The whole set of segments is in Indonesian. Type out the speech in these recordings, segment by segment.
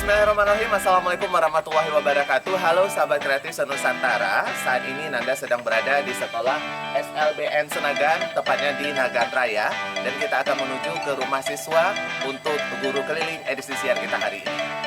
Bismillahirrahmanirrahim. Assalamualaikum warahmatullahi wabarakatuh. Halo sahabat kreatif Senusantara. Saat ini Nanda sedang berada di sekolah SLBN Senagan, tepatnya di Nagan Raya. Dan kita akan menuju ke rumah siswa untuk guru keliling edisi siar kita hari ini.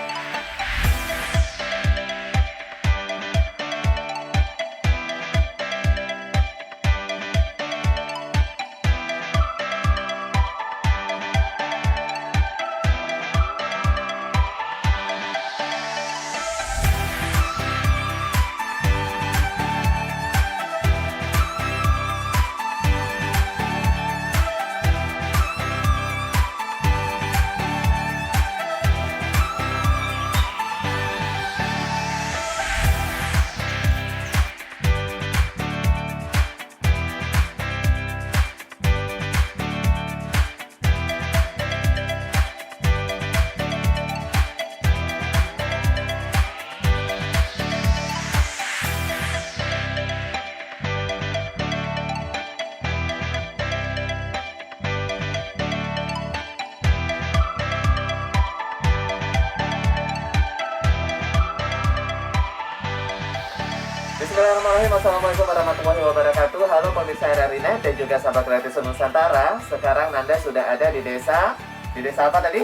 Bismillahirrahmanirrahim. Assalamualaikum warahmatullahi wabarakatuh. Halo pemirsa Rina dan juga sahabat kreatif Senusantara. Sekarang Nanda sudah ada di desa apa tadi?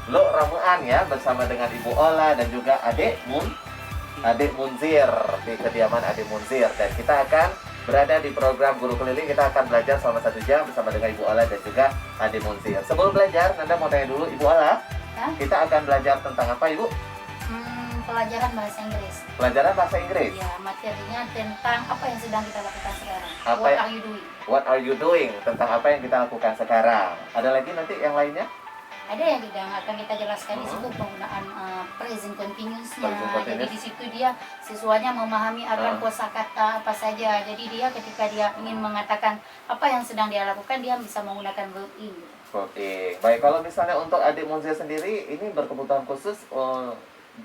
Lok Ramuan ya, bersama dengan Ibu Ola dan juga Adik Munzir, di kediaman Adik Munzir. Dan kita akan berada di program Guru Keliling. Kita akan belajar selama 1 jam bersama dengan Ibu Ola dan juga Adik Munzir. Sebelum belajar, Nanda mau tanya dulu Ibu Ola, kita akan belajar tentang apa Ibu? Pelajaran bahasa Inggris. Pelajaran bahasa Inggris? Ya, materinya tentang apa yang sedang kita lakukan sekarang. What are you doing? What are you doing? Tentang apa yang kita lakukan sekarang. Ada lagi nanti yang lainnya? Ada yang akan kita jelaskan di situ penggunaan present continuous-nya. Jadi di situ dia siswanya memahami akan kosakata apa saja. Jadi dia ketika dia ingin mengatakan apa yang sedang dia lakukan, dia bisa menggunakan verb in. Oke. Baik, kalau misalnya untuk Adik Munzir sendiri ini berkebutuhan khusus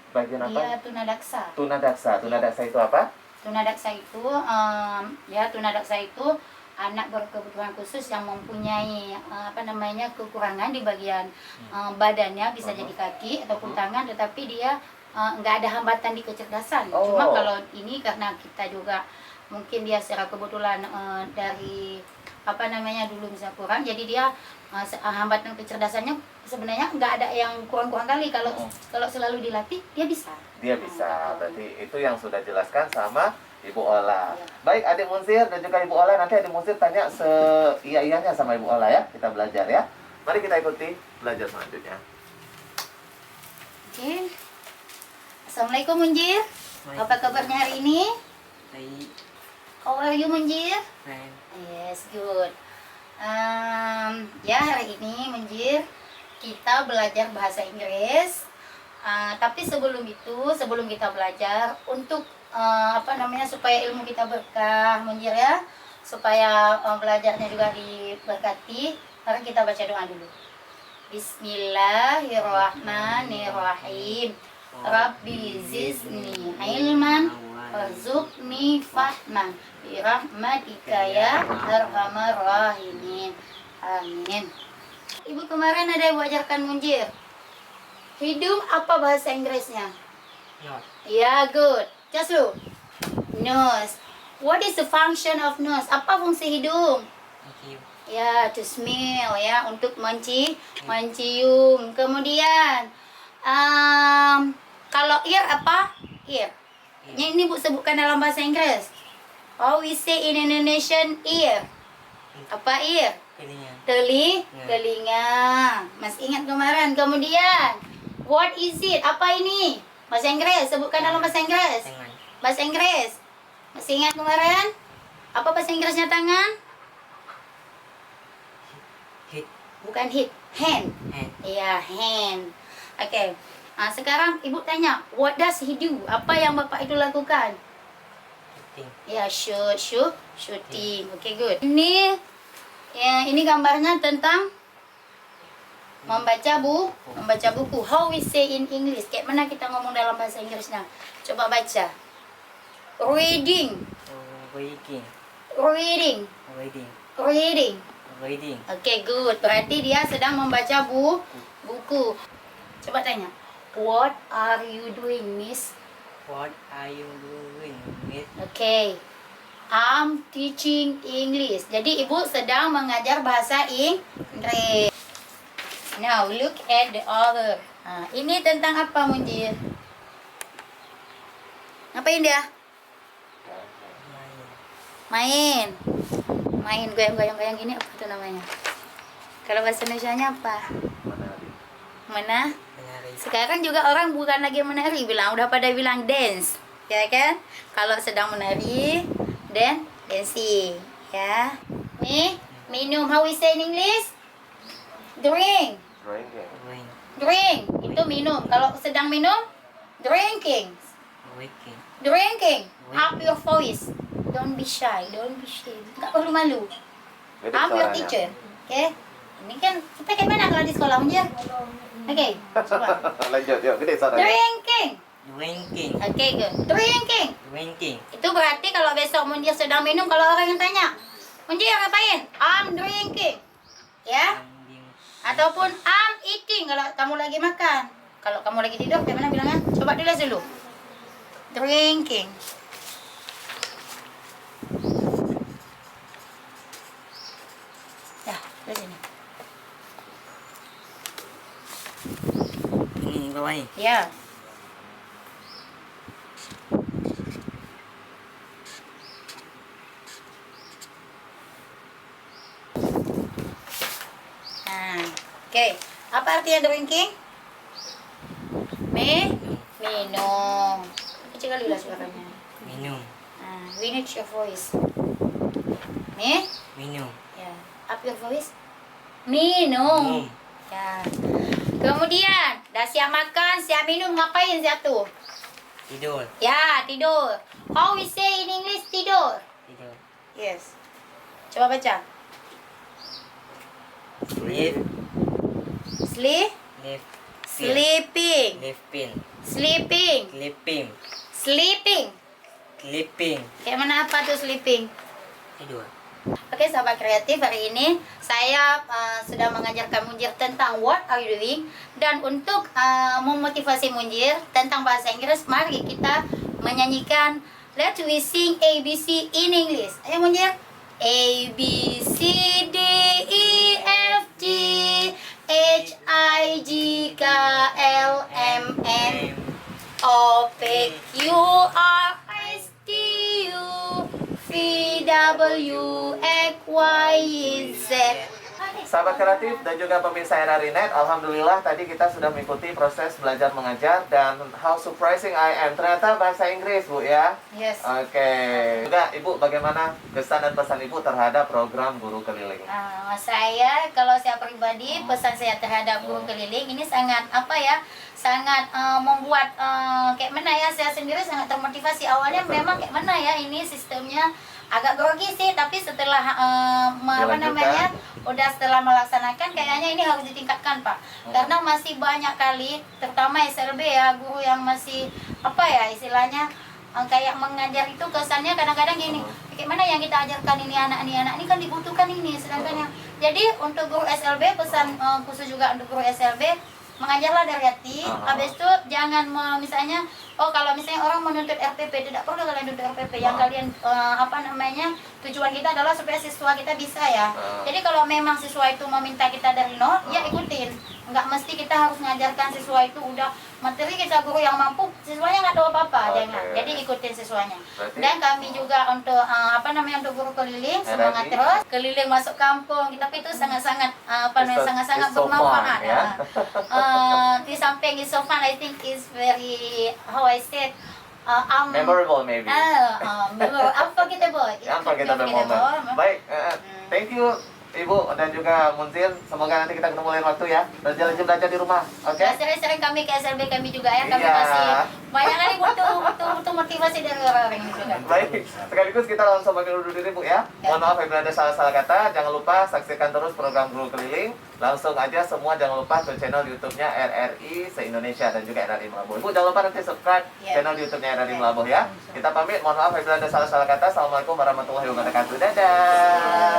bagian apa? Dia tunadaksa. Tunadaksa itu apa? Tunadaksa itu anak berkebutuhan khusus yang mempunyai kekurangan di bagian badannya, bisa jadi kaki ataupun tangan, tetapi dia nggak ada hambatan di kecerdasan. Cuma kalau ini karena kita juga mungkin dia secara kebetulan dari dulu bisa kurang, jadi dia hambatan kecerdasannya sebenarnya nggak ada yang kurang-kurang kali. Kalau selalu dilatih dia bisa. Berarti itu yang sudah jelaskan sama Ibu Ola. Ya. Baik Adik Munzir dan juga Ibu Ola, nanti Adik Munzir tanya iya-iyanya sama Ibu Ola ya. Kita belajar ya. Mari kita ikuti belajar selanjutnya. Oke. Assalamualaikum Munzir. Apa kabarnya hari ini? Baik. How are you Munzir? Fine. Yes, good. Ya hari ini Munzir kita belajar bahasa Inggris. Tapi sebelum kita belajar untuk supaya ilmu kita berkah Munzir ya, supaya belajarnya juga diberkati, mari kita baca doa dulu. Bismillahirrahmanirrahim. Rabbi zidni ilman warzuqni fahman birahmatika ya arhamar rahimin. Amin. Ibu kemarin ada Ibu ajarkan Munzir. Hidung apa bahasa Inggrisnya? Nose. Ya, good. Just look. Nose. What is the function of nose? Apa fungsi hidung? Thank you. Ya, to smell ya, untuk mencium. Kemudian kalau ear apa? Ear. Ini Bu sebutkan dalam bahasa Inggris. How we say in Indonesian ear? Apa ear? Telinga. Mas ingat kemarin. Kemudian what is it? Apa ini? Bahasa Inggris. Sebutkan dalam bahasa Inggris. Tangan. Bahasa Inggris. Masih ingat kemarin? Apa bahasa Inggrisnya tangan? Hit. Bukan hit. Hand. Hand. Iya, hand. Oke. Sekarang Ibu tanya, what does he do? Apa yang Bapak itu lakukan? Shooting. Ya, shooting. Oke, good. Ini gambarnya tentang membaca buku. How we say in English? Kayak mana kita ngomong dalam bahasa Inggrisnya? Coba baca. Reading. Reading. Reading. Oke, good. Berarti dia sedang membaca buku. Coba tanya. What are you doing, Miss? What are you doing, Miss? Okay. I'm teaching English. Jadi ibu sedang mengajar bahasa Inggris. Now look at the other. Ini tentang apa, Munjir? Ngapain dia? Main. Main goyang-goyang gini, apa itu namanya? Kalau bahasa Indonesianya apa? Mana? Menari. Sekarang juga orang bukan lagi menari, udah pada bilang dance, ya kan? Kalau sedang menari, dancing, ya. Nih, minum. How we say in English? Drink. Going. Drink. Itu minum. Kalau sedang minum, drinking. Waking. Drinking. Up your voice. Don't be shy. Don't be shy. Nggak perlu malu. I'm your teacher. Oke? Ini kan kita kayak mana kalau di sekolah aja? Oke, coba. Lanjut, yuk, gede suaranya. Drinking. Drinking. Oke, good. Drinking. Drinking. Itu berarti kalau besok Munjir sedang minum, kalau orang yang tanya, Munjir ngapain? I'm drinking. Ya? Landing. Ataupun I'm eating kalau kamu lagi makan. Kalau kamu lagi tidur, kayak mana bilangnya? Coba tulis dulu. Drinking. Ya, tulis ini. Ini bawah ni. Ya. Nah, oke. Apa artinya drinking? Minum. Kecil kali lah suaranya. Minum. We need your voice. Minum. Ya. Up your voice. Minum. Ya. Kemudian, dah siap makan, siap minum, ngapain siap tu? Tidur. Ya, tidur. How we say in English tidur? Tidur. Yes. Coba baca. Sleep. Sleep. Left. Sleeping. Leftin. Sleeping. Sleeping. Sleeping. Sleeping. Kayak mana apa tuh sleeping? Tidur. Oke, sahabat kreatif, hari ini saya sudah mengajarkan Munjir tentang what are you doing, dan untuk memotivasi Munjir tentang bahasa Inggris, mari kita menyanyikan Let We Sing ABC in English. Ayo Munjir. A B C D E F G H I J K L M N O P Q R S T U V W X Y Z. Sahabat kreatif dan juga pemirsa RRI.net, alhamdulillah tadi kita sudah mengikuti proses belajar mengajar, dan how surprising I am, ternyata bahasa Inggris, Bu, ya. Yes. Oke. Juga Ibu, bagaimana kesan dan pesan Ibu terhadap program Guru Keliling? Kalau saya pribadi, pesan saya terhadap Guru Keliling ini sangat sangat membuat kayak mana ya, saya sendiri sangat termotivasi. Awalnya memang kayak mana ya, ini sistemnya agak grogi sih, tapi setelah setelah melaksanakan, kayaknya ini harus ditingkatkan, Pak. Karena masih banyak kali, terutama SLB ya, guru yang masih istilahnya kayak mengajar itu kesannya kadang-kadang gini, bagaimana yang kita ajarkan ini anak ini kan dibutuhkan ini, sedangkan yang jadi untuk guru SLB, pesan khusus juga untuk guru SLB, mengajarlah dari hati. Habis itu jangan misalnya, kalau misalnya orang menuntut RPP, tidak perlu kalian nuntut RPP. Yang kalian tujuan kita adalah supaya siswa kita bisa ya. Jadi kalau memang siswa itu meminta kita dari nol, ya ikutin. Nggak mesti kita harus mengajarkan siswa itu udah materi, kita guru yang mampu, siswanya nggak tahu apa-apa, jangan. Jadi ikutin siswanya. Dan kami juga untuk untuk guru keliling, semangat terus keliling masuk kampung, tapi itu sangat-sangat sangat-sangat bermanfaat ya. Di samping is so fun, I think is very, how I said, Memorable maybe. Unforgettable. Unforgettable moment. Baik, thank you Ibu dan juga Munzir. Semoga nanti kita ketemu lain waktu ya. Rajin-rajin belajar di rumah. Oke? Sering-sering kami ke SLB kami juga ya. Kami Iya. masih banyak kali butuh motivasi dari orang-orang ini juga. Baik, sekaligus kita langsung bagi undur diri, Bu, ya. Mohon maaf apabila ada salah-salah kata. Jangan lupa saksikan terus program Guru Keliling. Langsung aja semua jangan lupa ke channel YouTube-nya RRI se-Indonesia dan juga RRI Melabuh. Ibu jangan lupa nanti subscribe channel YouTube-nya RRI Melabuh ya. Kita pamit, mohon maaf apabila ada salah-salah kata. Assalamualaikum warahmatullahi wabarakatuh. Dadah.